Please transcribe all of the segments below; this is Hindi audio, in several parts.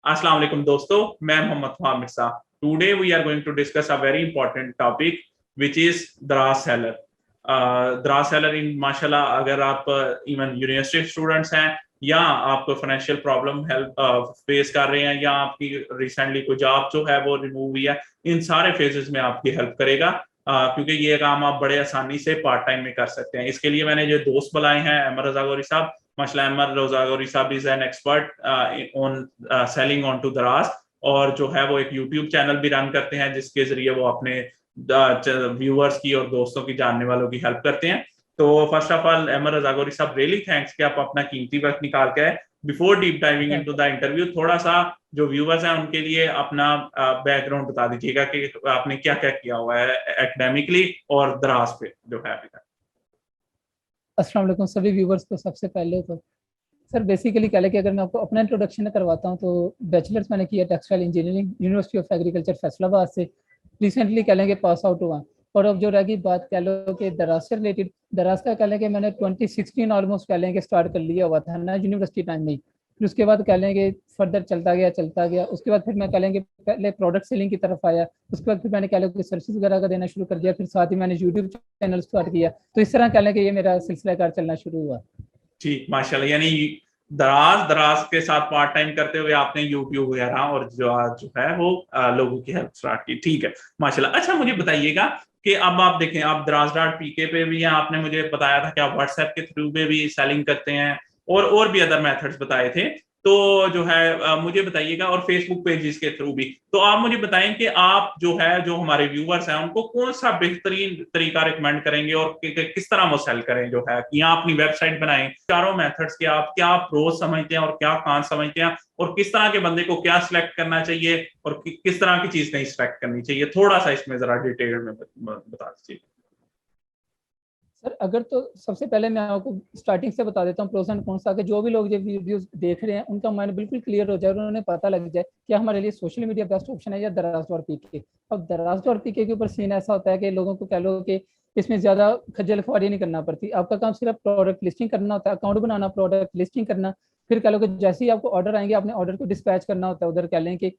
अस्सलाम वालेकुम दोस्तों, मैं Mohammad Fahad Mirza. Today we are going to discuss a very important topic which is Daraz seller. Daraz seller in माशाल्लाह, अगर आप इवन यूनिवर्सिटी स्टूडेंट्स हैं या आप फाइनेंशियल प्रॉब्लम हेल्प फेस कर रहे हैं या आपकी रिसेंटली कोई जॉब जो है वो रिमूव हुई है, इन सारे फेजेस में आपकी हेल्प करेगा। क्योंकि ये काम आप बड़े आसानी से पार्ट टाइम में कर सकते हैं। इसके लिए मैंने जो दोस्त बुलाए हैं, अमर रजा गौरी साहब। माशाल्लाह, अमर रजा गौरी साहब is an expert on selling on to Daraz, और जो है वो एक यूट्यूब चैनल भी रन करते हैं जिसके जरिए वो अपने व्यूअर्स की और दोस्तों की, जानने वालों की हेल्प करते हैं। तो फर्स्ट ऑफ ऑल अमर रजा गौरी साहब, रियली थैंक्स कि आप अपना कीमती वक्त निकाल के आए। Before deep diving into the interview, थोड़ा सा जो व्यूअर्स हैं उनके लिए अपना बैकग्राउंड बता दीजिएगा कि आपने क्या क्या किया हुआ है एकेडमिकली और दराज पे जो है अभी तक। अस्सलाम वालेकुम सभी व्यूवर्स को। सबसे पहले तो सर बेसिकली कह लें कि अगर मैं आपको अपना इंट्रोडक्शन करवाता हूँ तो बैचलर्स मैंने किया textile engineering university of agriculture Faisalabad से। रिसेंटली कह लें कि पास आउट हुआ। और अब जो रह गई बात कह लो कि दराज से रिलेटेड, दराज का कह लें कि मैंने 2016 ऑलमोस्ट कह लें कि स्टार्ट कर लिया हुआ था ना यूनिवर्सिटी टाइम में ही। फिर उसके बाद कह लें कि फर्दर चलता गया। उसके बाद फिर मैं कह लें कि पहले प्रोडक्ट सेलिंग की तरफ आया। उसके बाद फिर मैंने कह लें कि सर्विस वगैरह का देना शुरू कर दिया। फिर साथ ही मैंने यूट्यूब चैनल स्टार्ट किया। तो इस तरह कह लें कि ये मेरा सिलसिला कार चलना शुरू हुआ। ठीक, माशाल्लाह। यानी दराज दराज के साथ पार्ट टाइम करते हुए आपने यूट्यूब वगैरह और जो है वो लोगों की हेल्प स्टार्ट की। ठीक है, माशाल्लाह। अच्छा, मुझे बताइएगा कि अब आप देखें, आप दराज डॉट पीके पे भी हैं, आपने मुझे बताया था कि आप व्हाट्सएप के थ्रू पे भी सेलिंग करते हैं और भी अदर मेथड्स बताए थे। तो जो है मुझे बताइएगा, और फेसबुक पेजेस के थ्रू भी। तो आप मुझे बताएं कि आप जो है, जो हमारे व्यूवर्स हैं, उनको कौन सा बेहतरीन तरीका रिकमेंड करेंगे और किस तरह वो सेल करें, जो है या अपनी वेबसाइट बनाएं। चारों मेथड्स के आप क्या प्रोज समझते हैं और क्या कॉन समझते हैं, और किस तरह के बंदे को क्या सिलेक्ट करना चाहिए और किस तरह की चीज नहीं सिलेक्ट करनी चाहिए, थोड़ा सा इसमें जरा डिटेल में बता दीजिए। सर अगर तो सबसे पहले मैं आपको स्टार्टिंग से बता देता हूँ प्रोस एंड कॉन्स, ताकि जो भी लोग ये वीडियोस देख रहे हैं उनका माइंड बिल्कुल क्लियर हो जाए और उन्हें पता लग जाए कि हमारे लिए सोशल मीडिया बेस्ट ऑप्शन है या दराज और पीके। अब दराज और पीके के ऊपर सीन ऐसा होता है कि लोगों को कह लो कि इसमें ज्यादा खज्जल खुआरी नहीं करना पड़ती। आपका काम सिर्फ प्रोडक्ट लिस्टिंग करना होता है, अकाउंट बनाना, प्रोडक्ट लिस्टिंग करना। फिर कह लो कि जैसे ही आपको ऑर्डर आएंगे आपने ऑर्डर को डिस्पैच करना होता है उधर कह लें कि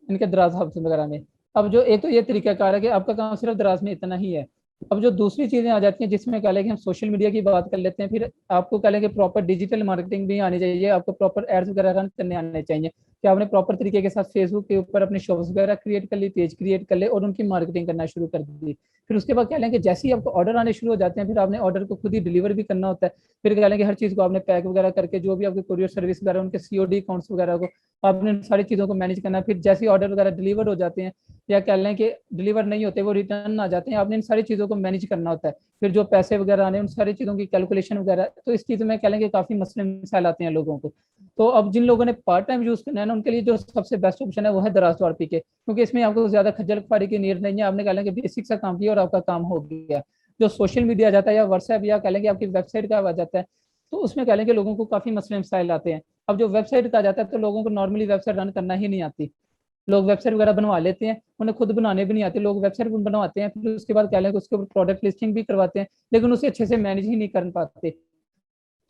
इनके दराज हाउस वगैरह में। अब जो एक तो ये तरीकाकार है कि आपका काम सिर्फ दराज में इतना ही है। अब जो दूसरी चीजें आ जाती हैं जिसमें कह लें कि हम सोशल मीडिया की बात कर लेते हैं, फिर आपको कह लें कि प्रॉपर डिजिटल मार्केटिंग भी आनी चाहिए, आपको प्रॉपर एड्स वगैरह रन करने आने चाहिए कि आपने प्रॉपर तरीके के साथ फेसबुक के ऊपर अपने शॉप्स वगैरह क्रिएट कर ली, पेज क्रिएट कर ले और उनकी मार्केटिंग करना शुरू कर दी। फिर उसके बाद कह लें कि जैसे ही आपको ऑर्डर आने शुरू हो जाते हैं, फिर आपने ऑर्डर को खुद ही डिलीवर भी करना होता है। फिर कह लें कि हर चीज़ को आपने पैक वगैरह करके जो भी आपके कुरियर सर्विस वगैरह उनके सीओडी अकाउंट्स वगैरह को आपने उन सारी चीज़ों को मैनेज करना है। फिर जैसे ही ऑर्डर वगैरह डिलीवर हो जाते हैं या कह लें कि डिलीवर नहीं होते, वो रिटर्न आ जाते हैं, आपने इन सारी चीज़ों को मैनेज करना होता है। फिर जो पैसे वगैरह आने उन सारी चीज़ों की कैलकुलेशन वगैरह, तो इस चीज़ में कह लें कि काफ़ी मसले मसाइल आते हैं लोगों को। तो अब जिन लोगों ने पार्ट टाइम यूज़ करना है ना, उनके लिए जो सबसे बेस्ट ऑप्शन है वो है दराज और पीके, क्योंकि इसमें आपको ज़्यादा खज्जल खुआरी की नीड नहीं है। आपने कह लें कि बेसिक सा काम किया और आपका काम हो गया। जो सोशल मीडिया आ जाता है या व्हाट्सएप या कह लें कि आपकी वेबसाइट का आ जाता है, तो उसमें कह लें कि लोगों को काफ़ी मसले मसाइल आते हैं। अब जो वेबसाइट का आ जाता है तो लोगों को नॉर्मली वेबसाइट रन करना ही नहीं आती। लोग वेबसाइट वगैरह बनवा लेते हैं, उन्हें खुद बनाने भी नहीं आते। लोग वेबसाइट बनवाते हैं, फिर उसके बाद कह लें कि उसके ऊपर प्रोडक्ट लिस्टिंग भी करवाते हैं, लेकिन उसे अच्छे से मैनेज ही नहीं कर पाते।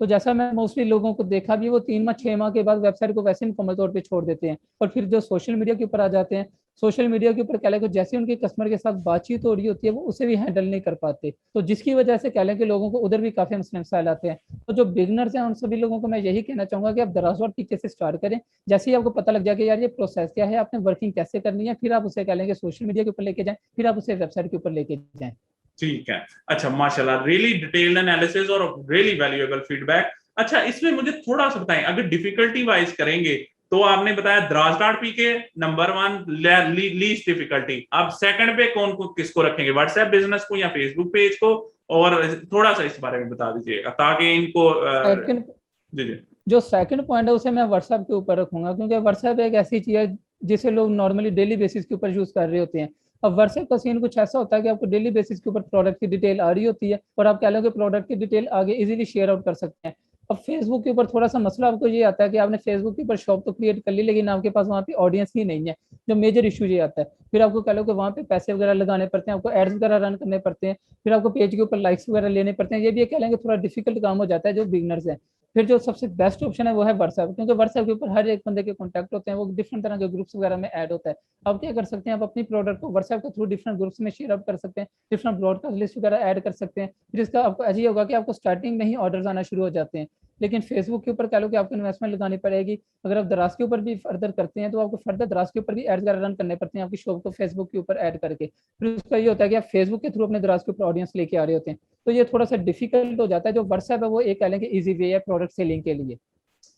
तो जैसा मैं मोस्टली लोगों को देखा भी, वो 3 माह 6 माह के बाद वेबसाइट को वैसे मुकम्मल तौर पे छोड़ देते हैं और फिर जो सोशल मीडिया के ऊपर आ जाते हैं। सोशल मीडिया के ऊपर कह लें कि जैसे उनके कस्टमर के साथ बातचीत हो रही होती है वो उसे भी हैंडल नहीं कर पाते, तो जिसकी वजह से कह लें कि लोगों को उधर भी काफी मसले मसाइल आते हैं। तो जो बिगनर्स हैं उन सभी लोगों को मैं यही कहना चाहूंगा कि आप दराज और पीके से स्टार्ट करें। जैसे ही आपको पता लग जाए कि यार ये प्रोसेस क्या है, आपने वर्किंग कैसे करनी है, फिर आप उसे कह लें कि सोशल मीडिया के ऊपर लेके जाएं, फिर आप उसे वेबसाइट के ऊपर लेके जाएं। ठीक है। अच्छा, माशाल्लाह, रियली डिटेल्ड एनालिसिस और रियली वैल्यूएबल फीडबैक। अच्छा, इसमें मुझे थोड़ा सा बताएं, अगर डिफिकल्टी वाइज करेंगे तो आपने बताया द्रास डॉट पी के नंबर 1 लीस्ट डिफिकल्टी। अब सेकंड पे कौन को किसको रखेंगे, व्हाट्सएप बिजनेस को या फेसबुक पेज को? और थोड़ा सा इस बारे में बता दीजिएगा ताकि इनको सेकंड, जी जी। जो सेकंड पॉइंट है उसे मैं व्हाट्सएप के ऊपर रखूंगा, क्योंकि व्हाट्सएप एक ऐसी चीज है जिसे लोग नॉर्मली डेली बेसिस के ऊपर यूज कर रहे होते हैं। अब व्हाट्सएप का सीन कुछ ऐसा होता है कि आपको डेली बेसिस के ऊपर प्रोडक्ट की डिटेल आ रही होती है और आप कह लो कि प्रोडक्ट की डिटेल आगे इजीली शेयर आउट कर सकते हैं। अब फेसबुक के ऊपर थोड़ा सा मसला आपको ये आता है कि आपने फेसबुक के ऊपर शॉप तो क्रिएट कर ली, लेकिन आपके पास वहाँ पे ऑडियंस ही नहीं है जो मेजर इशू ये आता है। फिर आपको कह लो कि वहाँ पे पैसे वगैरह लगाने पड़ते हैं, आपको एड्स वगैरह रन करने पड़ते हैं, फिर आपको पेज के ऊपर लाइक्स वगैरह लेने पड़ते हैं। ये भी कह लेंगे थोड़ा डिफिकल्ट काम हो जाता है जो बिगनर्स हैं। फिर जो सबसे बेस्ट ऑप्शन है वो है व्हाट्सएप, क्योंकि व्हाट्सएप के ऊपर हर एक बंदे के कॉन्टैक्ट होते हैं, वो डिफरेंट तरह के ग्रुप्स वगैरह में ऐड होता है। आप क्या कर सकते हैं, आप अपनी प्रोडक्ट को व्हाट्सएप के थ्रू डिफरेंट ग्रुप्स में शेयर अप कर सकते हैं, डिफरेंट ब्रॉडकास्ट लिस्ट वगैरह ऐड कर सकते हैं। फिर इसका आपको ऐसे ही होगा कि आपको स्टार्टिंग में ही ऑर्डर्स आना शुरू हो जाते हैं। लेकिन फेसबुक के ऊपर कह लो कि आपको इन्वेस्टमेंट लगानी पड़ेगी। अगर आप दराज के ऊपर भी फर्दर करते हैं तो आपको फर्दर दराज के ऊपर भी एड्स वगैरह रन करने पड़ते हैं आपकी शॉप को फेसबुक के ऊपर ऐड करके। फिर उसका ये होता है कि आप फेसबुक के थ्रू अपने दराज के ऊपर ऑडियंस लेके आ रहे होते हैं। तो ये थोड़ा सा डिफिकल्ट हो जाता है। जो व्हाट्सएप है वो एक कह लें कि ईजी वे है प्रोडक्ट सेलिंग के लिए।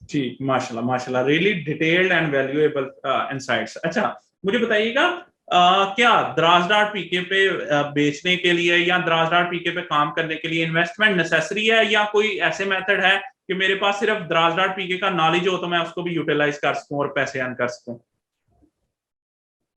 जी माशाल्लाह माशाल्लाह, really detailed and valuable insights. अच्छा मुझे बताइएगा, क्या दराज डॉट पीके पे बेचने के लिए या दराज डॉट पीके पे काम करने के लिए इन्वेस्टमेंट नेसेसरी है, या कोई ऐसे मेथड है कि मेरे पास सिर्फ दराज डॉट पीके का नॉलेज हो तो मैं उसको भी यूटिलाइज कर सकूं और पैसे अर्न कर सकूं?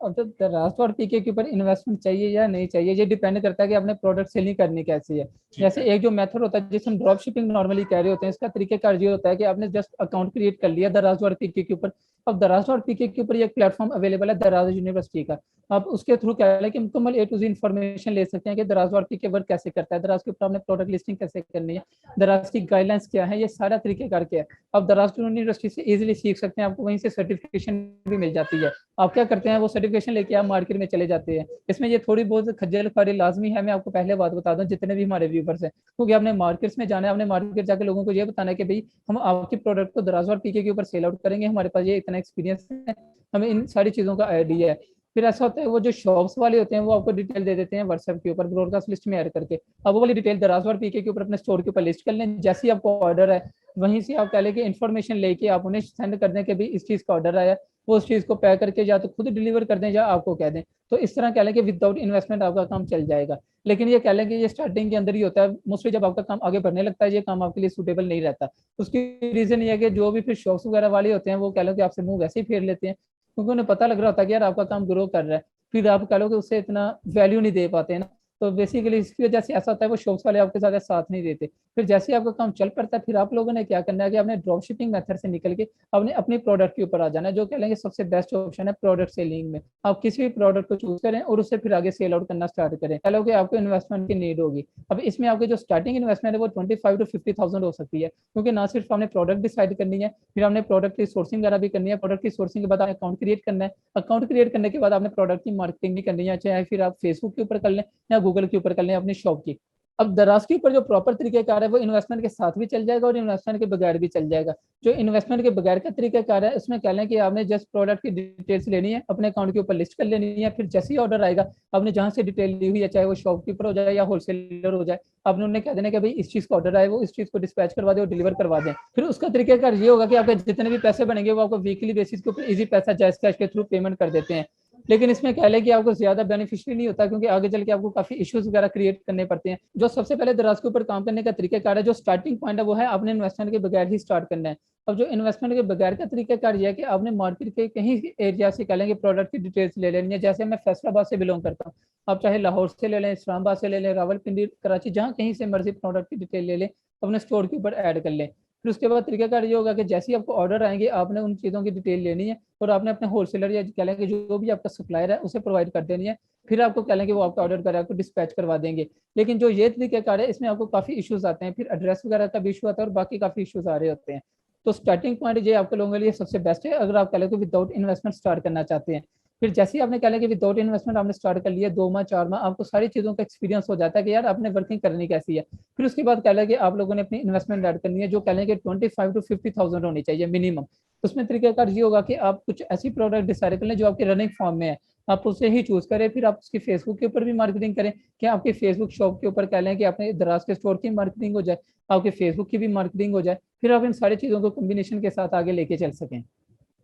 अब तो दराज और पीके के ऊपर इन्वेस्टमेंट चाहिए या नहीं चाहिए, ये डिपेंड करता है कि आपने प्रोडक्ट सेलिंग करनी कैसी है। जैसे एक जो मेथड होता है जिसे हम ड्रॉप शिपिंग नॉर्मली कह रहे होते हैं, इसका तरीकेकार ये होता है कि आपने जस्ट अकाउंट क्रिएट कर लिया दराज और पीके के ऊपर। अब दराज और पीके के ऊपर एक प्लेटफॉर्म अवेलेबल है दराज यूनिवर्सिटी का। आप उसके थ्रू क्या है कि मुकम्मल ए टू जी इन्फॉर्मेशन ले सकते हैं कि दराज और पीके वर्क कैसे करता है, दराज के ऊपर आपने प्रोडक्ट लिस्टिंग कैसे करनी है, दराज की गाइडलाइंस क्या है, ये सारा तरीकेकार क्या है आप दराज यूनिवर्सिटी से इजीली सीख सकते हैं। आपको वहीं से सर्टिफिकेशन भी मिल जाती है। आप क्या करते हैं, वो सर्टिफिकेशन लेके आप मार्केट में चले जाते हैं। इसमें ये थोड़ी बहुत खज्जल खुआरी लाजमी है। मैं आपको पहले बात बता दूं जितने भी हमारे व्यूवर्स हैं, क्योंकि आपने मार्केट्स में जाना है, आपने मार्केट जाकर लोगों को ये बताना है कि भाई हम आपकी प्रोडक्ट को दराज और पीके के ऊपर सेल आउट करेंगे, हमारे पास ये इतना एक्सपीरियंस है, हमें इन सारी चीज़ों का आइडिया है। फिर ऐसा होता है वो जो शॉप्स वाले होते हैं वो आपको डिटेल दे देते हैं व्हाट्सएप के ऊपर ब्रॉडकास्ट लिस्ट में ऐड करके। अब वो वाली डिटेल दराज और पीके के ऊपर अपने स्टोर के ऊपर लिस्ट कर लें। जैसे ही आपको ऑर्डर है वहीं से आप कह लें कि इन्फॉर्मेशन लेके आप उन्हें सेंड कर दें कि भाई इस चीज़ का ऑर्डर आया, वो उस चीज़ को पैक करके या तो खुद डिलीवर कर दें या आपको कह दें। तो इस तरह कह लें कि विदाउट इन्वेस्टमेंट आपका काम चल जाएगा। लेकिन ये कह लें कि ये स्टार्टिंग के अंदर ही होता है। मोस्टली जब आपका काम आगे बढ़ने लगता है ये काम आपके लिए सूटेबल नहीं रहता। उसकी रीज़न ये है कि जो भी फिर शॉप्स वगैरह वाले होते हैं वो कह लो कि आपसे मुंह वैसे ही फेर लेते हैं, क्योंकि उन्हें पता लग रहा होता है कि यार आपका काम ग्रो कर रहा है। फिर आप कह लो कि उससे इतना वैल्यू नहीं दे पाते हैं ना। तो बेसिकली इसकी वजह से ऐसा होता है वो शॉप्स वाले आपके साथ साथ नहीं देते। फिर जैसे ही आपका काम चल पड़ता है फिर आप लोगों ने क्या करना है कि आपने ड्रॉप शिपिंग मेथड से निकल के आपने अपनी प्रोडक्ट के ऊपर आ जाना है, जो कह लेंगे सबसे बेस्ट ऑप्शन है प्रोडक्ट सेलिंग में। आप किसी भी प्रोडक्ट को चूज करें और उससे फिर आगे सेल आउट करना स्टार्ट करें। कह लो कि आपको इन्वेस्टमेंट की नीड होगी। अब इसमें आपकी जो स्टार्टिंग इन्वेस्टमेंट है वो 25 to 50,000 हो सकती है, क्योंकि ना सिर्फ आपने प्रोडक्ट डिसाइड करनी है, फिर आपने प्रोडक्ट की सोर्सिंग वगैरह भी करनी है। प्रोडक्ट की सोर्सिंग के बाद आपने अकाउंट क्रिएट करना है। अकाउंट क्रिएट करने के बाद आपने प्रोडक्ट की मार्केटिंग भी करनी है, चाहे फिर आप फेसबुक के ऊपर कर लें या गूगल के ऊपर कर लें अपनी शॉप की। अब दराज के ऊपर जो प्रॉपर तरीकेकार है वो इन्वेस्टमेंट के साथ भी चल जाएगा और इन्वेस्टमेंट के बगैर भी चल जाएगा। जो इन्वेस्टमेंट के बगैर का तरीकेकार है उसमें कह लें कि आपने जस्ट प्रोडक्ट की डिटेल्स लेनी है, अपने अकाउंट के ऊपर लिस्ट कर लेनी है। फिर जैसे ही ऑर्डर आएगा आपने जहां से डिटेल ली हुई है, चाहे वो शॉपकीपर हो जाए या होलसेलर हो जाए, आपने उन्हें कह देना कि भाई इस चीज का ऑर्डर आए, वो इस चीज को डिस्पैच करवा दे और डिलीवर करवा दें। फिर उसका तरीकेकार ये होगा कि आपके जितने भी पैसे बनेंगे वो आपको वीकली बेसिस के ऊपर इजी पैसा जैस कैश के थ्रू पेमेंट कर देते हैं। लेकिन इसमें कह लें कि आपको ज्यादा बेनिफिशियरी नहीं होता, क्योंकि आगे चल के आपको काफी इश्यूज वगैरह क्रिएट करने पड़ते हैं। जो सबसे पहले दराज के ऊपर काम करने का तरीकाकार है, जो स्टार्टिंग पॉइंट है वो है आपने इन्वेस्टमेंट के बगैर ही स्टार्ट करना है। अब जो इन्वेस्टमेंट के बगैर का तरीकाकार यह है कि आपने मार्केट के कहीं एरिया से कह लेंगे प्रोडक्ट की डिटेल्स ले लेनी है। जैसे मैं फैसलाबाद से बिलोंग करता हूँ, आप चाहे लाहौर से ले लें, इस्लामाबाद से ले लें, रावलपिंडी, कराची, जहाँ कहीं से मर्जी प्रोडक्ट की डिटेल ले लें, अपने स्टोर के ऊपर ऐड कर लें। फिर उसके बाद तरीकाकार ये होगा कि जैसे ही आपको ऑर्डर आएंगे आपने उन चीज़ों की डिटेल लेनी है और आपने अपने होलसेलर या कह लेंगे जो भी आपका सप्लायर है उसे प्रोवाइड कर देनी है। फिर आपको कह लेंगे वो आपका ऑर्डर करें, आपको डिस्पैच करवा देंगे। लेकिन जो ये तरीकाकार है इसमें आपको काफ़ी इश्यूज आते हैं, फिर एड्रेस वगैरह का भी इशू आता है और बाकी काफ़ी इश्यूज आ रहे होते हैं। तो स्टार्टिंग पॉइंट ये आपके लोगों के लिए सबसे बेस्ट है अगर आप कह लें तो विदाउट इन्वेस्टमेंट स्टार्ट करना चाहते हैं। फिर जैसे ही आपने कह लें कि विदाउट इन्वेस्टमेंट आपने स्टार्ट कर लिया, 2 माह 4 माह आपको सारी चीज़ों का एक्सपीरियंस हो जाता है कि यार आपने वर्किंग करनी कैसी है। फिर उसके बाद कह लें कि आप लोगों ने अपनी इन्वेस्टमेंट ऐड करनी है, जो कह लें कि 25 to 50,000 होनी चाहिए मिनिमम। उसमें तरीकाकार ये होगा कि आप कुछ ऐसी प्रोडक्ट डिसाइड कर लें जो आपके रनिंग फॉर्म में है, आप उसे ही चूज करें। फिर आप उसकी फेसबुक के ऊपर भी मार्केटिंग करें कि आपके फेसबुक शॉप के ऊपर कह लें कि आपने दराज के स्टोर की मार्केटिंग हो जाए, आपके फेसबुक की भी मार्केटिंग हो जाए। फिर आप इन सारी चीज़ों को कम्बिनेशन के साथ आगे लेके चल सकें।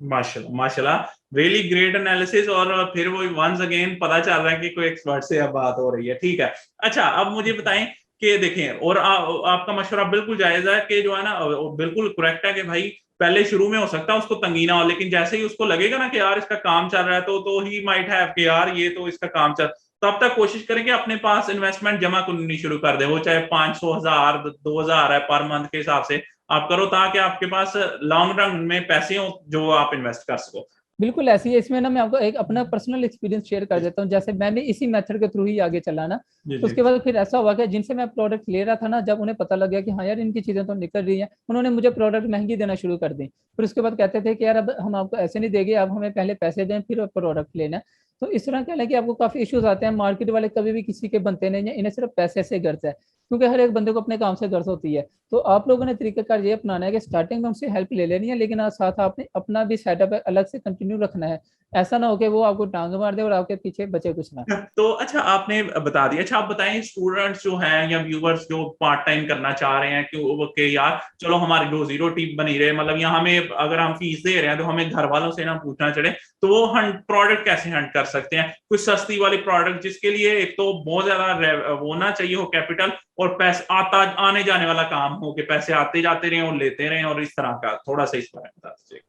माशाल्लाह माशाल्लाह, रियली ग्रेट एनालिसिस। और फिर वो वंस अगेन पता चल रहा है कि कोई एक्सपर्ट से अब बात हो रही है। ठीक है, अच्छा अब मुझे बताएं कि देखें, और आपका मशवरा बिल्कुल जायज है कि जो है ना बिल्कुल करेक्ट है कि भाई पहले शुरू में हो सकता है उसको तंगी ना हो, लेकिन जैसे ही उसको लगेगा ना कि यार इसका काम चल रहा है तो ही माइट हैव कि यार ये तो इसका काम चल, तब तक कोशिश करें कि अपने पास इन्वेस्टमेंट जमा करनी शुरू कर दे। वो चाहे 500,000 2,000 है पर मंथ के हिसाब से आप करो, ताकि आपके पास लॉन्ग रन में पैसे हो जो आप इन्वेस्ट कर सको। बिल्कुल ऐसी है। इसमें ना मैं आपको एक अपना पर्सनल एक्सपीरियंस शेयर कर देता हूँ। जैसे मैं भी इसी मेथड के थ्रू ही आगे चला ना, जी तो जी। उसके बाद फिर ऐसा हुआ कि जिनसे मैं प्रोडक्ट ले रहा था ना, जब उन्हें पता लग गया कि हाँ यार इनकी चीजें तो निकल रही हैं, उन्होंने मुझे प्रोडक्ट महंगी देना शुरू कर दी। फिर उसके बाद कहते थे कि यार अब हम आपको ऐसे नहीं देंगे, आप हमें पहले पैसे दें फिर प्रोडक्ट लेना। तो इस तरह क्या है कि आपको काफी इश्यूज आते हैं। मार्केट वाले कभी भी किसी के बनते नहीं है, इन्हें सिर्फ पैसे से गर्ज है, क्योंकि हर एक बंदे को अपने काम से गर्ज होती है। तो आप लोगों ने तरीकाकार ये अपनाना है कि स्टार्टिंग में उनसे हेल्प ले लेनी है, लेकिन साथ आपने अपना भी सेटअप अलग से कंटिन्यू रखना है। ऐसा ना हो कि वो आपको टांग मार दे और आपके पीछे बचे कुछ ना। तो अच्छा आपने बता दिया। अच्छा आप बताएं स्टूडेंट्स जो हैं या व्यूअर्स जो पार्ट टाइम करना चाह रहे हैं कि ओके यार चलो हमारी रोजी रोटी बनी रहे, मतलब यहाँ हमें अगर हम फीस दे रहे हैं तो हमें घर वालों से ना पूछना चले, तो वो हंट प्रोडक्ट कैसे हंट कर सकते हैं? कुछ सस्ती वाली प्रोडक्ट जिसके लिए एक तो बहुत ज्यादा वो ना चाहिए हो कैपिटल, और पैसे आता आने जाने वाला काम हो कि पैसे आते जाते रहे और लेते रहे, और इस तरह का थोड़ा सा इस बारे में बता दीजिए।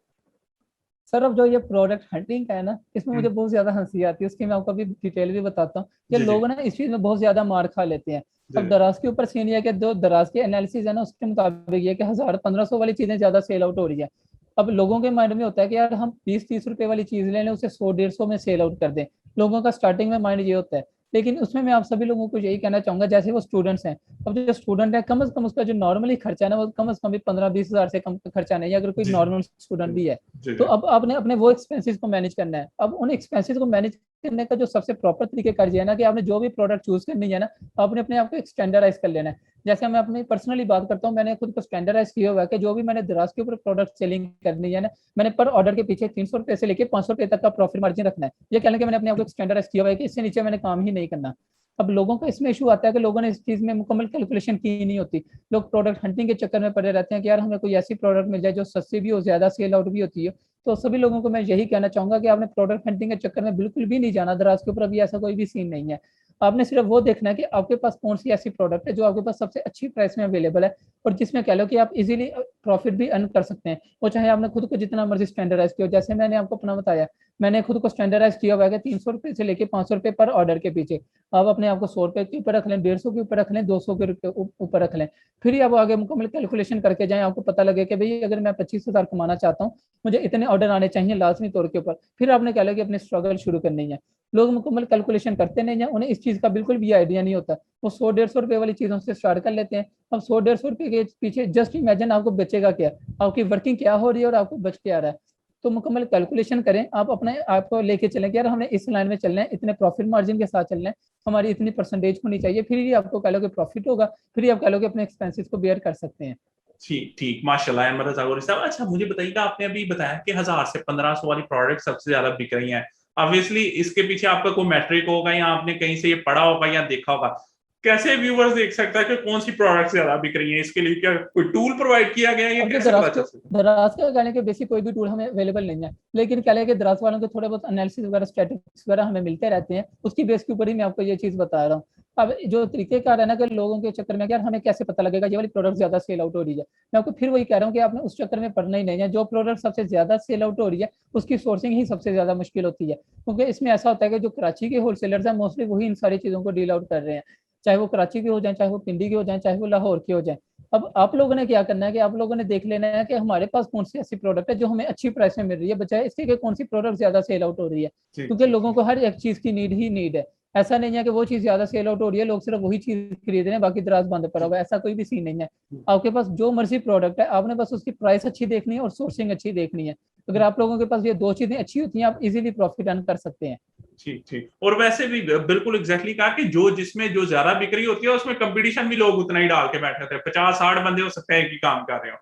सर अब जो ये प्रोडक्ट हंटिंग का है ना, इसमें मुझे हम्म, बहुत ज्यादा हंसी आती है। उसकी मैं आपको अभी डिटेल भी बताता हूँ कि जी जी लोग ना इस चीज में बहुत ज्यादा मार खा लेते हैं। जी अब दराज के ऊपर सीन ये है कि जो दराज के एनालिसिस है ना, उसके मुताबिक ये कि 1000-1500 वाली चीजें ज्यादा सेल आउट हो रही है। अब लोगों के माइंड में होता है कि यार हम 20-30 रुपए वाली चीज ले लें, उसे 100-150 में सेल आउट कर दें। लोगों का स्टार्टिंग में माइंड ये होता है। लेकिन उसमें मैं आप सभी लोगों को यही कहना चाहूंगा, जैसे वो स्टूडेंट्स हैं, अब जो स्टूडेंट है कम से कम उसका जो नॉर्मली खर्चा है ना, वो कम से कम भी 15-20 हजार से कम का खर्चा नहीं है, अगर कोई जी नॉर्मल स्टूडेंट भी है। जी तो जी अब आपने अपने वो एक्सपेंसेस को मैनेज करना है। अब उन एक्सपेंसेस को मैनेज करने का जो सबसे प्रॉपर तरीके कर दिया है ना, कि आपने जो भी प्रोडक्ट चूज करनी है ना, आपने अपने आप को एक स्टैंडर्डाइज कर लेना है। जैसे मैं अपनी पर्सनली बात करता हूँ, मैंने खुद को स्टैंडर्डाइज किया हुआ है कि जो भी मैंने दराज के ऊपर प्रोडक्ट सेलिंग करनी है ना, मैंने पर ऑर्डर के पीछे 300 रुपए से लेकर 500 रुपए तक का प्रॉफिट मार्जिन रखना है। ये कहने के मैंने अपने आप को एक स्टैंडर्डाइज किया हुआ है कि इससे नीचे मैंने काम ही नहीं करना। अब लोगों का इसमें इशू आता है कि लोगों ने इस चीज में मुकम्मल कैलकुलेशन की नहीं होती। लोग प्रोडक्ट हंटिंग के चक्कर में पड़े रहते हैं कि यार हमें कोई ऐसी प्रोडक्ट मिल जाए जो सस्ती भी हो, ज्यादा सेल आउट भी होती है। तो सभी लोगों को मैं यही कहना चाहूंगा कि आपने प्रोडक्ट हंटिंग के चक्कर में बिल्कुल भी नहीं जाना। दराज के ऊपर अभी ऐसा कोई भी सीन नहीं है। आपने सिर्फ वो देखना है कि आपके पास कौन सी ऐसी प्रोडक्ट है जो आपके पास सबसे अच्छी प्राइस में अवेलेबल है, और जिसमें कह लो कि आप इजीली प्रॉफिट भी अर्न कर सकते हैं। वो चाहे आपने खुद को जितना मर्जी स्टैंडर्डाइज किया, जैसे मैंने आपको अपना बताया, मैंने खुद को स्टैंडर्डाइज किया हुआ है कि 300 रुपए से लेके 500 रुपए पर ऑर्डर के पीछे। आप अपने आप को 100 रुपए के ऊपर रख लें, 150 के ऊपर रख लें, 200 के ऊपर रख लें। फिर ही आप आगे मुकम्मल कैलकुलेशन करके जाएं, आपको पता लगे कि भाई अगर मैं 25 हजार कमाना चाहता हूँ, मुझे इतने ऑर्डर आने चाहिए लाजमी तौर के ऊपर। फिर आपने कह लो कि अपनी स्ट्रगल शुरू करनी है। लोग मुकम्मल कैलकुलेशन करते नहीं है, उन्हें इस चीज का बिल्कुल भी आइडिया नहीं होता। वो 100-150 रुपए वाली चीजों से स्टार्ट कर लेते हैं। अब 100-150 रुपए के पीछे जस्ट इमेजिन आपको बचेगा क्या, आपकी वर्किंग क्या हो रही है और आपको बच क्या आ रहा है। तो मुकम्मल कैलकुलेशन करें, आप अपने आप को लेके चलें कि यार हमें इस लाइन में चलना है, इतने प्रॉफिट मार्जिन के साथ चलना है, हमारी इतनी परसेंटेज होनी चाहिए। फिर ही आपको कह लो कि प्रॉफिट होगा, फिर ही आप कह लो कि अपने एक्सपेंसेस को बेयर कर सकते हैं। ठीक ठीक, माशाल्लाह अहमद रज़ा साहब। अच्छा मुझे बताइएगा, आपने अभी बताया कि 1000 से 1500 वाली प्रोडक्ट सबसे ज्यादा बिक रही हैं। ऑब्वियसली इसके पीछे आपका कोई मैट्रिक होगा या आपने कहीं से ये पढ़ा होगा या देखा होगा। कैसे व्यूअर्स देख सकता है कि कौन सी प्रोडक्ट ज्यादा बिक रही है? इसके लिए क्या कोई टूल प्रोवाइड किया गया है या अब जो कैसे पता चल सकता है? दराज का कहने के बेसिक कोई भी टूल हमें अवेलेबल नहीं है, लेकिन क्या है कि दराज वालों के थोड़े बहुत एनालिसिस वगैरह स्टैटिस्टिक्स वगैरह हमें मिलते रहते हैं, उसकी बेस के ऊपर ही मैं आपको ये चीज बता रहा हूँ। अब जो तरीके कार है ना कि लोगों के चक्कर में, यार हमें कैसे पता लगेगा ये वाली प्रोडक्ट ज्यादा सेल आउट हो रही है, मैं आपको फिर वही कह रहा हूँ कि आपने उस चक्कर में पढ़ना ही नहीं है। जो प्रोडक्ट सबसे ज्यादा सेल आउट हो रही है उसकी सोर्सिंग ही सबसे ज्यादा मुश्किल होती है, क्योंकि इसमें ऐसा होता है कि जो कराची के होलसेलर्स हैं मोस्टली वही इन सारी चीजों को डील आउट कर रहे हैं, चाहे वो कराची के हो जाए, चाहे वो पिंडी के हो जाए, चाहे वो लाहौर के हो जाए। अब आप लोगों ने क्या करना है कि आप लोगों ने देख लेना है कि हमारे पास कौन सी ऐसी प्रोडक्ट है जो हमें अच्छी प्राइस में मिल रही है, बजाय इसके कि कौन सी प्रोडक्ट ज्यादा सेल आउट हो रही है। ठीक क्योंकि ठीक लोगों ठीक। को हर एक चीज की नीड ही नीड है। ऐसा नहीं है कि वो चीज ज्यादा सेल आउट हो रही है, लोग सिर्फ वही चीज खरीद रहे हैं, बाकी दराज बंद पड़ा हुआ है, ऐसा कोई भी सीन नहीं है। आपके पास जो मर्जी प्रोडक्ट है, आपने बस उसकी प्राइस अच्छी देखनी है और सोर्सिंग अच्छी देखनी है। अगर आप लोगों के पास ये दो चीजें अच्छी होती हैं, आप इजीली प्रॉफिट अर्न कर सकते हैं। ठीक ठीक। और वैसे भी बिल्कुल एग्जैक्टली कहा कि जो जिसमें जो ज्यादा बिक्री होती है उसमें कंपटीशन भी लोग उतना ही डाल के बैठे थे, 50-60 बंदे हो सकते हैं कि काम कर रहे हो।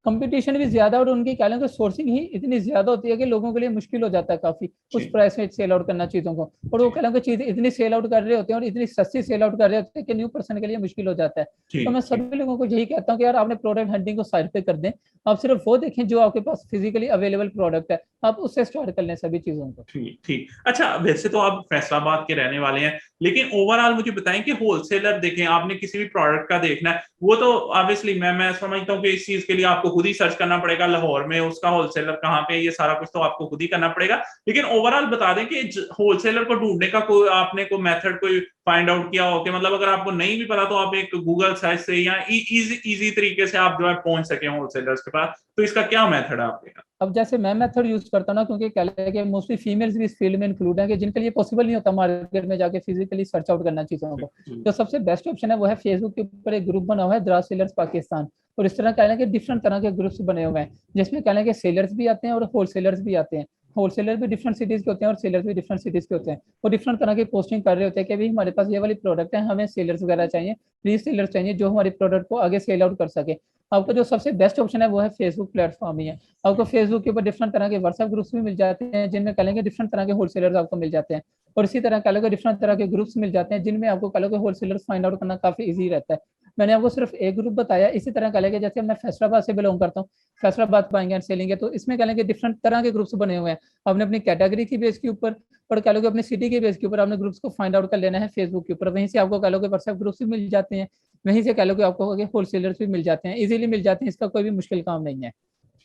कंपटीशन भी ज्यादा, और उनकी क्या कि सोर्सिंग ही इतनी ज्यादा होती है कि लोगों के लिए मुश्किल हो जाता है काफी उस ठीक प्राइस में सेल आउट करना चीजों को। और वो ठीक कह कि चीजें इतनी सेल आउट कर रहे होते हैं और इतनी सस्ती सेल आउट कर रहे होते हैं कि न्यू पर्सन के लिए मुश्किल हो जाता है। तो मैं ठीक ठीक। सभी लोगों को यही कहता हूँ कि यार आपने प्रोडक्ट हंटिंग को साइड पे कर दें, आप सिर्फ वो देखें जो आपके पास फिजिकली अवेलेबल प्रोडक्ट है, आप उससे स्टार्ट कर लें सभी चीजों को। ठीक ठीक। अच्छा वैसे तो आप फैसलाबाद के रहने वाले हैं, लेकिन ओवरऑल मुझे बताएं कि होलसेलर देखें, आपने किसी भी प्रोडक्ट का देखना है, वो तो ऑब्वियसली मैं समझता हूँ कि इस चीज के लिए आपको खुद ही सर्च करना पड़ेगा, लाहौर में उसका होलसेलर कहाँ पे, ये सारा कुछ तो आपको खुद ही करना पड़ेगा। लेकिन ओवरऑल बता दें कि होलसेलर को ढूंढने का कोई आपने कोई मेथड कोई फाइंड आउट किया हो कि मतलब अगर आपको नहीं भी पता तो आप एक गूगल सर्च से या इजी तरीके से आप जो है पहुंच सके होलसेलर्स के पास, तो इसका क्या मेथड है आपके? अब जैसे मैं मेथड यूज करता हूँ ना, क्योंकि क्या है कि मोस्टली फीमेल्स भी इस फील्ड में इंक्लूड है, कि जिनके लिए पॉसिबल नहीं होता मार्केट में जाके फिजिकली सर्च आउट करना चीजों को। तो सबसे बेस्ट ऑप्शन है वो है फेसबुक के ऊपर एक ग्रुप बना हुआ है द्रास सेलर्स पाकिस्तान, और इस तरह कहना है कि डिफरेंट तरह के ग्रुप्स बने हुए हैं, जिसमें कहना है कि सेलर्स भी आते हैं और होलसेलर्स भी आते हैं। होलसेलर भी डिफरेंट सिटीज के होते हैं और सेलर्स भी डिफरेंट सिटीज के होते हैं। वो डिफरेंट तरह की पोस्टिंग कर रहे होते हैं कि भाई हमारे पास ये वाली प्रोडक्ट है, हमें सेलर्स वगैरह चाहिए, रीसेलर्स चाहिए जो हमारे प्रोडक्ट को आगे सेल आउट कर सके। आपको जो सबसे बेस्ट ऑप्शन है वो है फेसबुक प्लेटफॉर्म ही है। आपको फेसबुक के ऊपर डिफरेंट तरह के व्हाट्सएप ग्रुप्स भी मिल जाते हैं, जिनमें कहेंगे डिफरेंट तरह के होलसेलर्स आपको मिल जाते हैं, और इसी तरह कह डिफरेंट तरह के ग्रुप्स मिल जाते हैं, जिनमें आपको कह होलसेलर्स फाइंड आउट करना काफी ईजी रहता है। मैंने आपको सिर्फ एक ग्रुप बताया। इसी तरह कह लेंगे जैसे मैं फैसलाबाद से बिलोंग करता हूँ, फैसलाबाद बाइंग एंड सेलिंग है, तो इसमें कह लेंगे डिफरेंट तरह के ग्रुप्स बने हुए हैं। आपने अपनी कैटेगरी की बेस के ऊपर और कह लोगे अपनी सिटी के बेस के ऊपर आपने ग्रुप्स को फाइंड आउट कर लेना है फेसबुक के ऊपर। वहीं से आपको कह लोगे व्हाट्सएप ग्रुप्स भी मिल जाते हैं, वहीं से कह लोगे आपको होलसेलर्स भी मिल जाते हैं, इजीली मिल जाते हैं, इसका कोई भी मुश्किल काम नहीं है।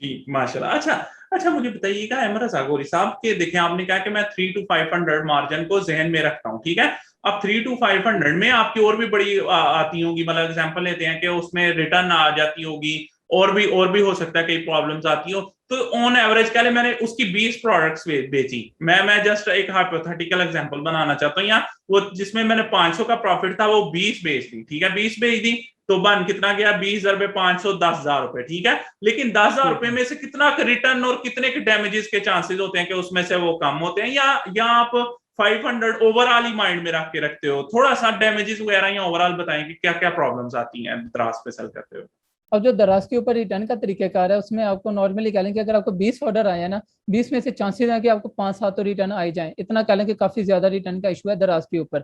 ठीक, माशाल्लाह। अच्छा अच्छा, मुझे बताइएगा इमरान जागोरी साहब के, देखें आपने कहा कि मैं 3 to 500 मार्जिन को जहन में रखता हूँ, ठीक है। अब 3 to 500 में आपकी और भी बड़ी आती होगी, मतलब एग्जांपल लेते हैं कि उसमें रिटर्न आ जाती होगी, और भी हो सकता है कई प्रॉब्लम्स आती हो, तो ऑन एवरेज कह ले मैंने उसकी 20 प्रोडक्ट्स बेची, मैं जस्ट एक हाइपोथेटिकल एग्जांपल बनाना चाहता हूँ यहाँ, वो जिसमें मैंने 500 का प्रॉफिट था वो 20 बेच दी, ठीक है, 20 बेच दी, तो बन कितना गया, 20,000 रुपए 500, 10,000 रुपए, ठीक है। लेकिन 10,000 रुपए में से कितना रिटर्न और कितने के डैमेजेस के चांसेस होते हैं कि उसमें से वो कम होते हैं, या आप 500 ओवरऑल ही माइंड में रख के रखते हो? थोड़ा सा डैमेजेस वगैरह या ओवरऑल बताएं कि क्या क्या प्रॉब्लम्स आती हैं द्रास पे सेल करते हो? अब जो दराज के ऊपर रिटर्न का तरीकेकार है, उसमें आपको नॉर्मली कह लें कि अगर आपको 20 ऑर्डर आए हैं ना, 20 में से चांसेस हैं कि आपको 5-7 तो रिटर्न आ जाए, इतना कह लें कि काफी ज्यादा रिटर्न का इशू है दराज के ऊपर।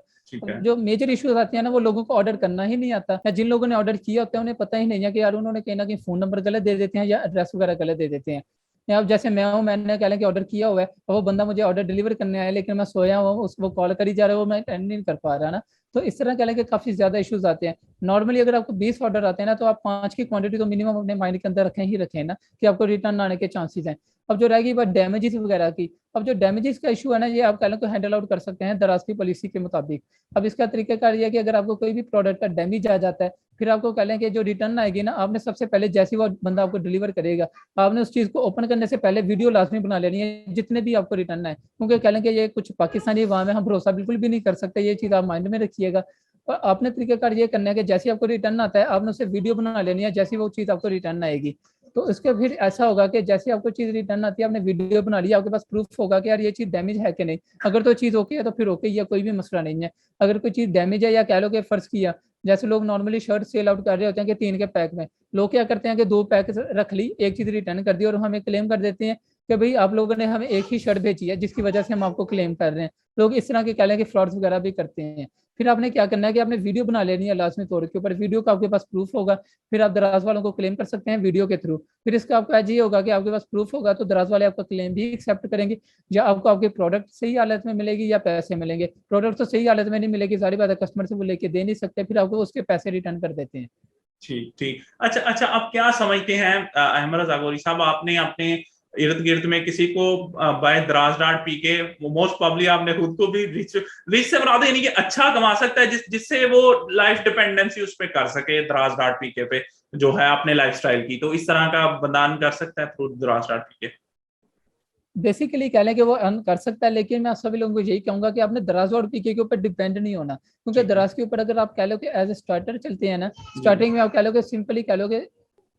जो मेजर इश्यूज आती है ना, वो लोगों को ऑर्डर करना ही नहीं आता, या जिन लोगों ने ऑर्डर किया होता है उन्हें पता ही नहीं है कि यार उन्होंने कहीं ना कहीं फोन नंबर गलत दे देते हैं या एड्रेस वगैरह गलत दे देते हैं। या अब जैसे मैं हूँ, मैंने कह लें कि ऑर्डर किया हुआ है और वो बंदा मुझे ऑर्डर डिलीवर करने आया, लेकिन मैं सोया हुआ हूँ, वो कॉल करी जा रहा है, वो मैं अटेंड नहीं कर पा रहा ना। तो इस तरह कह लें कि काफी ज्यादा इश्यूज आते हैं। नॉर्मली अगर आपको 20 ऑर्डर आते हैं ना, तो आप 5 की क्वांटिटी तो मिनिमम अपने माइंड के अंदर रखें ही रखें ना, कि आपको रिटर्न आने के चांसेस हैं। अब जो रहेगी बात डैमेजेस वगैरह की, अब जो डैमेजेस का इशू है ना, ये आप कह लो तो हैंडल आउट कर सकते हैं दराज की पॉलिसी के मुताबिक। अब इसका तरीकाकार ये है कि अगर आपको कोई भी प्रोडक्ट का डैमेज आ जाता है, फिर आपको कह लें कि जो रिटर्न आएगी ना, आपने सबसे पहले जैसे वो बंदा आपको डिलीवर करेगा, आपने उस चीज को ओपन करने से पहले वीडियो लाजमी बना लेनी है, जितने भी आपको रिटर्न आए, क्योंकि कह लें कि ये कुछ पाकिस्तानी अवाम है, हम भरोसा बिल्कुल भी नहीं कर सकते, ये चीज आप माइंड में रखिएगा। और आपने तरीकाकार ये करना है कि जैसे आपको रिटर्न आता है, आपने उसे वीडियो बना लेनी है जैसी वो चीज आपको रिटर्न आएगी। तो इसके फिर ऐसा होगा कि जैसे आपको चीज रिटर्न आती है, आपने वीडियो बना लिया, आपके पास प्रूफ होगा कि यार ये चीज डैमेज है कि नहीं। अगर तो चीज ओके है तो फिर ओके, या कोई भी मसला नहीं है। अगर कोई चीज डैमेज है, या कह लो कि फर्ज किया जैसे लोग नॉर्मली शर्ट सेल आउट कर रहे होते हैं कि 3 के पैक में, लोग क्या करते हैं कि 2 पैक रख ली, एक चीज रिटर्न कर दी, और हमें क्लेम कर देते हैं कि भाई आप लोगों ने हमें एक ही शर्ट भेजी है, जिसकी वजह से हम आपको क्लेम कर रहे हैं। लोग इस तरह के कह लें कि फ्रॉड्स वगैरह भी करते हैं। फिर आपने क्या करना है कि आपने वीडियो बना लेनी है लाजमी तौर के ऊपर, वीडियो का आपके पास प्रूफ होगा, फिर आप दराज वालों को क्लेम कर सकते हैं वीडियो के थ्रू। फिर इसका आपका ये होगा कि आपके पास प्रूफ होगा तो दराज वाले आपका क्लेम भी एक्सेप्ट करेंगे, या आपको आपके प्रोडक्ट सही हालत में मिलेगी या पैसे मिलेंगे। प्रोडक्ट तो सही हालत में नहीं मिलेगी, सारी बात है, कस्टमर से वो लेके दे नहीं सकते, फिर आपको उसके पैसे रिटर्न कर देते हैं। ठीक ठीक। अच्छा अच्छा, आप क्या समझते हैं अहमद जागोरी साहब, आपने अपने इर्द गिर्द में किसी को बाय दराज डॉट पी के, मोस्ट प्रॉब्ली आपने खुद को भी रिच रिच से बना यानी कि अच्छा कमा सकता है, जिससे वो लाइफ डिपेंडेंसी उस पर कर सके, दराज डॉट पी के पे जो है अपने लाइफस्टाइल की, तो इस तरह का बंदान कर सकता है थ्रू दराज डॉट पी के? बेसिकली कह लें कि वो अर्न कर सकता है, लेकिन मैं सभी लोगों को यही कहूंगा कि आपने दराज और पीके के ऊपर डिपेंड नहीं होना, क्योंकि दराज के ऊपर अगर आप कह लो कि एज ए स्टार्टर चलते हैं ना, स्टार्टिंग में आप कह लो कि सिंपली कह लो कि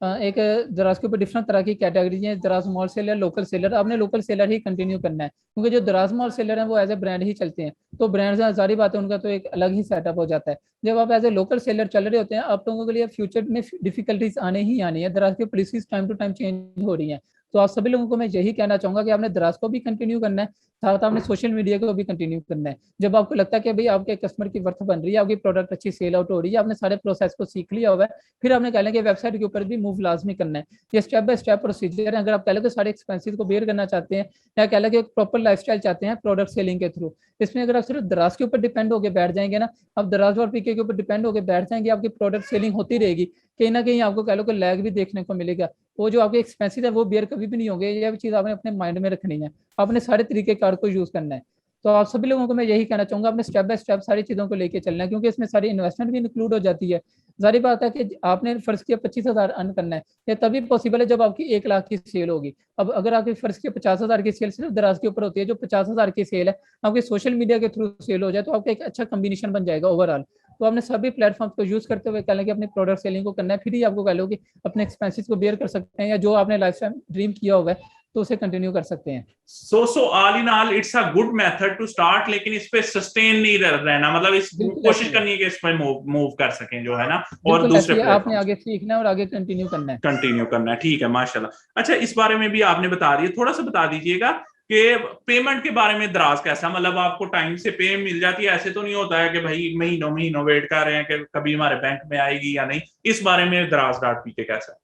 एक दराज के ऊपर डिफरेंट तरह की कैटेगरी है, दराज मॉल सेलर, लोकल सेलर। आपने लोकल सेलर ही कंटिन्यू करना है, क्योंकि जो दराज मॉल सेलर है वो एज ए ब्रांड ही चलते हैं, तो ब्रांड से सारी बात है, उनका तो एक अलग ही सेटअप हो जाता है। जब आप एज ए लोकल सेलर चल रहे होते हैं, आप लोगों के लिए फ्यूचर में डिफिकल्टीज आने ही आनी है, दराज की policies time to time change हो रही है। तो आप सभी लोगों को मैं यही कहना चाहूंगा कि आपने दराज को भी कंटिन्यू करना है, साथ आपने सोशल मीडिया को भी कंटिन्यू करना है। जब आपको लगता है कि भाई आपके कस्टमर की वर्थ बन रही है, आपकी प्रोडक्ट अच्छी सेल आउट हो रही है, आपने सारे प्रोसेस को सीख लिया हुआ है, फिर आपने कह लें कि वेबसाइट के ऊपर भी मूव लाजमी करना है। ये स्टेप बाय स्टेप प्रोसीजर है। अगर आप कह लो कि सारे एक्सपेंसेस को बेयर करना चाहते हैं, या कह लो कि एक प्रॉपर लाइफस्टाइल चाहते हैं प्रोडक्ट सेलिंग के थ्रू, इसमें अगर आप सिर्फ दराज के ऊपर डिपेंड होकर बैठ जाएंगे ना, आप दराज और पीके के ऊपर डिपेंड होकर बैठ जाएंगे, आपकी प्रोडक्ट सेलिंग होती रहेगी, कहीं ना कहीं आपको कह लो कि लैग भी देखने को मिलेगा। वो जो आपके एक्सपेंसिव है वो बियर कभी भी नहीं होंगे, ये भी चीज़ आपने अपने माइंड में रखनी है। आपने सारे तरीके कार को यूज़ करना है। तो आप सभी लोगों को मैं यही कहना चाहूंगा, अपने स्टेप बाय स्टेप सारी चीज़ों को लेके चलना है, क्योंकि इसमें सारी इन्वेस्टमेंट भी इंक्लूड हो जाती है। जारी बात है कि आपने फर्ज किया 25,000 अर्न करना है, ये तभी पॉसिबल है जब आपकी 1 लाख की सेल होगी। अब अगर आपकी फर्ज की 50,000 की सेल सिर्फ दराज के ऊपर होती है, जो 50,000 की सेल है आपकी सोशल मीडिया के थ्रू सेल हो जाए, तो आपका एक अच्छा कॉम्बिनेशन बन जाएगा ओवरऑल। तो आपने सभी प्लेटफॉर्म को यूज करते हुए कह लें कि अपनी प्रोडक्ट सेलिंग को करना है, फिर ही आपको कह लो कि अपने एक्सपेंसेस को बेयर कर सकते हैं, या जो आपने लाइफ टाइम ड्रीम किया होगा तो उसे कंटिन्यू कर सकते हैं। So all in all it's a good method to start, लेकिन इस पे सस्टेन नहीं रहना, मतलब इस कोशिश करनी है कि इस पे मूव कर सकें जो है ना, और दूसरे आपने प्लेटफॉर्म आगे सीखना है और आगे कंटिन्यू करना है। ठीक है माशाल्लाह। अच्छा, इस बारे में भी आपने बता दिया, थोड़ा सा बता दीजिएगा कि पेमेंट के बारे में दराज कैसा, मतलब आपको टाइम से पे मिल जाती है? ऐसे तो नहीं होता है कि भाई महीनों महीनों वेट कर रहे हैं कि कभी हमारे बैंक में आएगी या नहीं? इस बारे में दराज डॉट पी के कैसा है?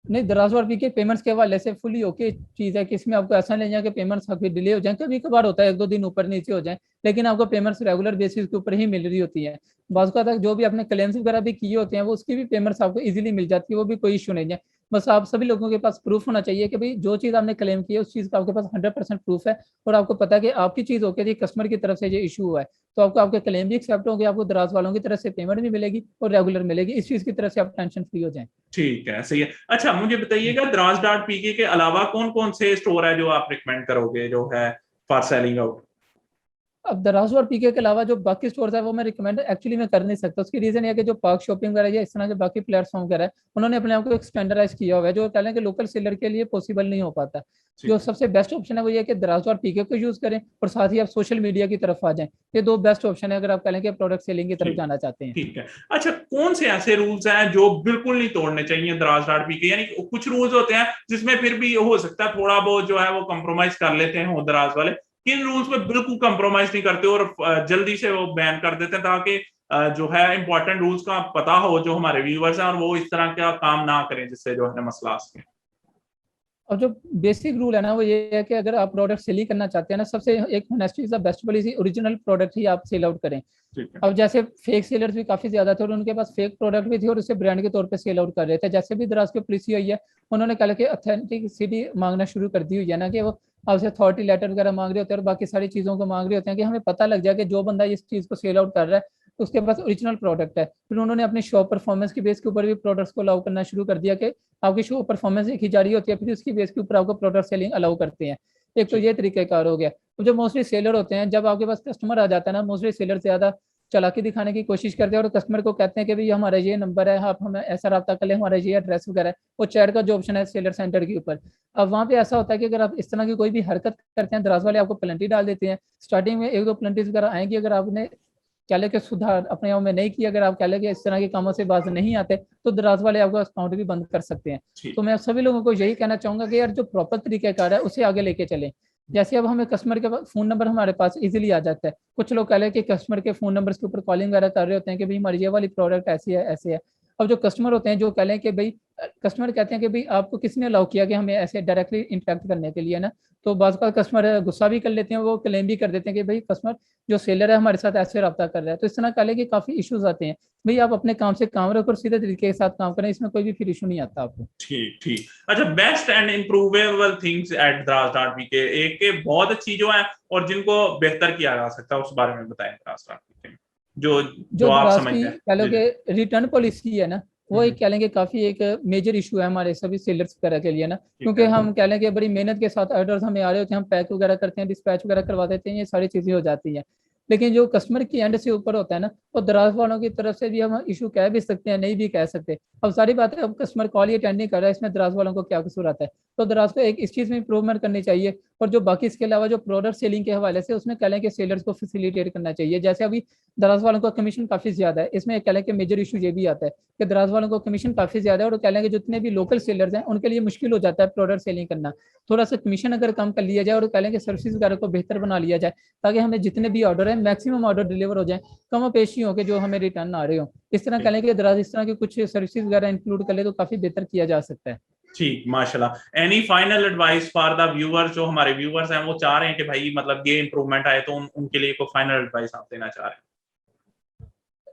नहीं, दराज और पी के पेमेंट्स के हवाले से फुली ओके चीज़ है कि इसमें आपको ऐसा नहीं है कि पेमेंट्स काफी डिले हो जाए। कभी कभार होता है 1-2 दिन ऊपर नीचे हो जाए, लेकिन आपको पेमेंट्स रेगुलर बेसिस के ऊपर ही मिल रही होती है। बाज़ का तक जो भी आपने क्लेम्स वगैरह भी किए होते हैं वो उसकी भी पेमेंट्स आपको इजीली मिल जाती है, वो भी कोई इशू नहीं है। बस आप सभी लोगों के पास प्रूफ होना चाहिए कि भाई जो चीज़ आपने क्लेम की है उस चीज़ का आपके पास 100% प्रूफ है, और आपको पता है कि आपकी चीज़ होकर थी कस्टमर की तरफ से ये इशू हुआ है, तो आपको आपके क्लेम भी एक्सेप्ट होंगे, आपको दराज वालों की तरफ से पेमेंट भी मिलेगी और रेगुलर मिलेगी। इस चीज़ की तरफ से आप टेंशन फ्री हो जाएं। ठीक है, सही है। अच्छा, मुझे बताइएगा दराज डॉट पीके के अलावा कौन कौन से स्टोर है जो आप रिकमेंड करोगे जो है फॉर सेलिंग आउट? अब दराज और पीके के अलावा जो बाकी स्टोर्स है वो मैं रिकमेंड एक्चुअली मैं कर नहीं सकता। उसकी रीजन ये है कि जो पार्क शॉपिंग वगैरह या इस तरह के बाकी प्लेटफॉर्म वगैरह है उन्होंने अपने आप को एक स्टैंडर्डाइज किया हुआ है, जो कह लें कि लोकल सेलर के लिए पॉसिबल नहीं हो पाता। जो सबसे बेस्ट ऑप्शन है वो ये कि दराज और पीके को यूज करें, और साथ ही आप सोशल मीडिया की तरफ आ जाएं। ये 2 बेस्ट ऑप्शन है अगर आप कह लें कि प्रोडक्ट सेलिंग की तरफ जाना चाहते हैं। ठीक है। अच्छा, कौन से ऐसे रूल्स हैं जो बिल्कुल नहीं तोड़ने चाहिए दराज डॉट पी के? यानी कुछ रूल्स होते हैं जिसमें फिर भी हो सकता है थोड़ा बहुत जो है वो कंप्रोमाइज कर लेते हैं दराज वाले, किन रूल्स में बिल्कुल कंप्रोमाइज नहीं करते और जल्दी से वो बैन कर देते हैं, ताकि जो है इंपॉर्टेंट रूल्स का पता हो जो हमारे व्यूअर्स हैं और वो इस तरह का काम ना करें जिससे जो है मसला आ सके? और जो बेसिक रूल है ना वो ये है कि अगर आप प्रोडक्ट सेल ही करना चाहते हैं ना, सबसे एक honesty is the best policy, original product ही आप सेल आउट करें। अब जैसे फेक सेलर्स भी काफी ज्यादा थे और उनके पास फेक प्रोडक्ट भी थे और उसे ब्रांड के तौर पे सेल आउट कर रहे थे। जैसे भी दराज की पॉलिसी हुई है उन्होंने कहा कि ऑथेंटिसिटी मांगना शुरू कर दी हुई है ना, कि वो आपसे अथॉरिटी लेटर वगैरह मांग रहे होते हैं और बाकी सारी चीजों को मांग रहे होते हैं कि हमें पता लग जाए कि जो बंदा इस चीज को सेल आउट कर रहा है तो उसके पास ओरिजिनल प्रोडक्ट है। फिर उन्होंने अपनी शो परफॉर्मेंस की बेस के ऊपर भी प्रोडक्ट्स को अलाउ करना शुरू कर दिया कि आपकी शो परफॉर्मेंस देखी जा रही होती है, फिर उसकी बेस के ऊपर आपको प्रोडक्ट सेलिंग अलाउ करते हैं। एक तो ये तरीकेकार हो गया। तो जो मोस्टली सेलर होते हैं, जब आपके पास कस्टमर आ जाता है ना, मोस्टली सेलर ज्यादा चालाकी दिखाने की कोशिश करते हैं और कस्टमर को कहते हैं कि भाई हमारा ये नंबर है, आप हमें ऐसा रब्ता कर ले, हमारा ये एड्रेस वगैरह है। वो चैट का जो ऑप्शन है सेलर सेंटर के ऊपर, अब वहाँ पे ऐसा होता है कि अगर आप इस तरह की कोई भी हरकत करते हैं दराज वाले आपको पेनल्टी डाल देते हैं। स्टार्टिंग में 1-2 पेनल्टीज वगैरह आएंगी, अगर आपने कह ले के सुधार अपने आप में नहीं किया, अगर आप कह ले कि इस तरह के कामों से बाज नहीं आते, तो दराज वाले आपका अकाउंट भी बंद कर सकते हैं। तो मैं सभी लोगों को यही कहना चाहूंगा कि यार जो प्रॉपर तरीकेकार है उसे आगे लेके चलें। जैसे अब हमें कस्टमर के फोन नंबर हमारे पास इजीली आ जाता है। कुछ लोग कह ले कि कस्टमर के फोन नंबर्स के ऊपर कॉलिंग वगैरह कर रहे होते हैं कि भाई हमारी ये वाली प्रोडक्ट ऐसी है ऐसे है। अब जो कस्टमर होते हैं जो कह लें कि भाई कस्टमर कहते हैं कि भाई आपको किसने अलाउ किया कि हमें ऐसे डायरेक्टली इंटरेक्ट करने के लिए ना, तो बाज़ का कस्टमर गुस्सा भी कर लेते हैं, वो क्लेम भी कर देते हैं कि भाई कस्टमर जो सेलर है हमारे साथ ऐसे रब्ता कर रहा है। तो इस तरह कह लें कि काफ़ी इश्यूज आते हैं। भाई आप अपने काम से काम रखो और सीधे तरीके के साथ काम करें, इसमें कोई भी फिर इशू नहीं आता आपको। ठीक ठीक। अच्छा, बेस्ट एंड इम्प्रूवेबल थिंग्स एट दराज डॉट पी के, एक के बहुत अच्छी जो है और जिनको बेहतर किया जा सकता है उस बारे में बताएं दराज डॉट पी के, जो जो आप दराज समझते की हैं। कह लो कि रिटर्न पॉलिसी है ना, वो एक कह लेंगे काफी एक मेजर इशू है हमारे सभी सेलर्स वगैरह के लिए ना, क्योंकि हम कह लें कि बड़ी मेहनत के साथ ऑर्डर्स हमें आ रहे होते हैं, हम पैक वगैरह करते हैं, डिस्पैच वगैरह करवा देते हैं, ये सारी चीजें हो जाती हैं। लेकिन जो कस्टमर की एंड से ऊपर होता है ना, वो दराज वालों की तरफ से भी हम इशू कह भी सकते हैं, नहीं भी कह सकते। अब सारी बात है, अब कस्टमर कॉल ही अटेंड नहीं कर रहा है, इसमें दराज वालों को क्या कसूर आता है? तो दराज को एक इस चीज में इंप्रूवमेंट करनी चाहिए। और जो बाकी इसके अलावा जो प्रोडक्ट सेलिंग के हवाले से उसमें कह लें कि सेलर्स को फैसिलिटेट करना चाहिए। जैसे अभी दराज वालों का कमीशन काफी ज्यादा है, इसमें कह लें कि मेजर इशू ये भी आता है कि दराज वालों को कमीशन काफी ज्यादा है और कह लें कि जितने भी लोकल सेलर्स हैं उनके लिए मुश्किल हो जाता है प्रोडक्ट सेलिंग करना। थोड़ा सा कमीशन अगर कम कर लिया जाए और कह लें कि सर्विस वगैरह को बेहतर बना लिया जाए, ताकि हमें जितने भी ऑर्डर है मैक्सिमम ऑर्डर डिलीवर हो जाए, कम पेशी हो के जो हमें रिटर्न आ रहे हो। इस तरह कह लें कि दराज इस तरह की कुछ सर्विसेज वगैरह इंक्लूड कर ले तो काफी बेहतर किया जा सकता है। ठीक, माशाल्लाह। Any final advice for the viewers, जो हमारे व्यूअर्स हैं वो चाह रहे हैं कि भाई मतलब ये इंप्रूवमेंट आए, तो उनके लिए कोई फाइनल एडवाइस आप देना चाह रहे हैं?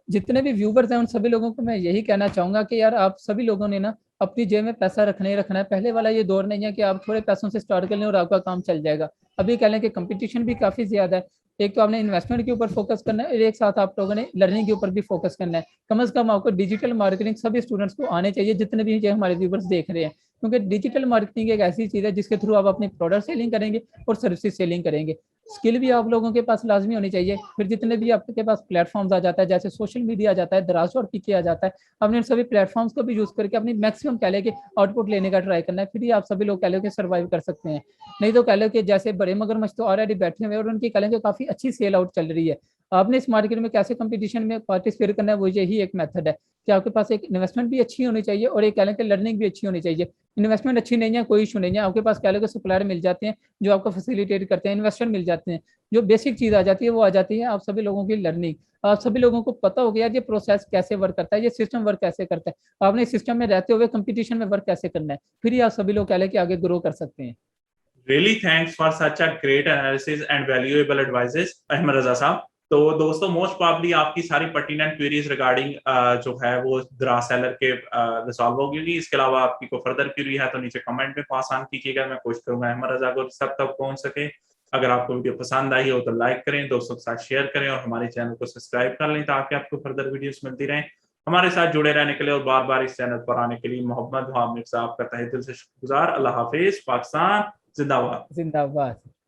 जितने भी व्यूवर्स हैं उन सभी लोगों को मैं यही कहना चाहूंगा कि यार आप सभी लोगों ने ना अपनी जेब में पैसा रखना ही रखना है। पहले वाला ये दौर नहीं है कि आप थोड़े पैसों से स्टार्ट कर लें और आपका काम चल जाएगा। अभी कह लें कि कंपटीशन भी काफी ज्यादा है। एक तो आपने इन्वेस्टमेंट के ऊपर फोकस करना है और एक साथ आप लोगों ने लर्निंग के ऊपर भी फोकस करना है। कम से कम आपको डिजिटल मार्केटिंग सभी स्टूडेंट्स को आने चाहिए, जितने भी हमारे व्यूवर्स देख रहे हैं, क्योंकि डिजिटल मार्केटिंग एक ऐसी चीज है जिसके थ्रू आप अपनी प्रोडक्ट सेलिंग करेंगे और सर्विसेज सेलिंग करेंगे। स्किल भी आप लोगों के पास लाजमी होनी चाहिए। फिर जितने भी आपके पास प्लेटफॉर्म्स आ जाता है, जैसे सोशल मीडिया आ जाता है, दराज और पीके आ जाता है, आपने इन सभी प्लेटफॉर्म्स को भी यूज करके अपनी मैक्सिमम कह लें कि आउटपुट लेने का ट्राई करना है। फिर ही आप सभी लोग कह लो कि सर्वाइव कर सकते हैं। नहीं तो कह लो कि जैसे बड़े मगरमच्छ तो ऑलरेडी बैठे हुए और उनकी कह लें कि काफी अच्छी सेल आउट चल रही है। आपने इस मार्केट में कैसे कंपटीशन में पार्टिसिपेट करना है, वो यही एक मेथड है कि आपके पास एक इन्वेस्टमेंट भी अच्छी होनी चाहिए और एक कह लें कि लर्निंग भी अच्छी होनी चाहिए। इन्वेस्टमेंट अच्छी नहीं है, कोई इशू नहीं है, आपके पास कह लो कि सप्लायर मिल जाते हैं जो आपको फैसिलिटेट करते हैं, इन्वेस्टर मिल जाते हैं। जो बेसिक चीज आ जाती है वो आ जाती है आप सभी लोगों की लर्निंग। आप सभी लोगों को पता हो गया यार ये प्रोसेस कैसे वर्क करता है, ये सिस्टम वर्क कैसे करता है। आपने सिस्टम में रहते हुए कंपटीशन में वर्क कैसे करना है, फिर ही आप सभी लोग कह लें कि आगे ग्रो कर सकते हैं। Really thanks for such a great analysis and valuable advices, Ahmad रजा साहब। तो दोस्तों मोस्ट प्रॉब्ली आपकी सारी पर्टिनेंट क्वेरीज रिगार्डिंग जो है वो दराज सेलर के रिजॉल्व होगी। इसके अलावा आपकी कोई फर्दर क्वेरी है तो नीचे कमेंट में पास ऑन कीजिएगा, मैं कोशिश करूंगा अहमद रजा को सब तक पहुंच सके। अगर आपको वीडियो पसंद आई हो तो लाइक करें, दोस्तों के साथ शेयर करें और हमारे चैनल को सब्सक्राइब कर लें ताकि आपको फर्दर वीडियोस मिलती रहें। हमारे साथ जुड़े रहने के लिए और बार बार इस चैनल पर आने के लिए मोहम्मद हामिद साहब का तहे दिल से शुक्रगुजार। अल्लाह हाफिज। पाकिस्तान जिंदाबाद। जिंदाबाद।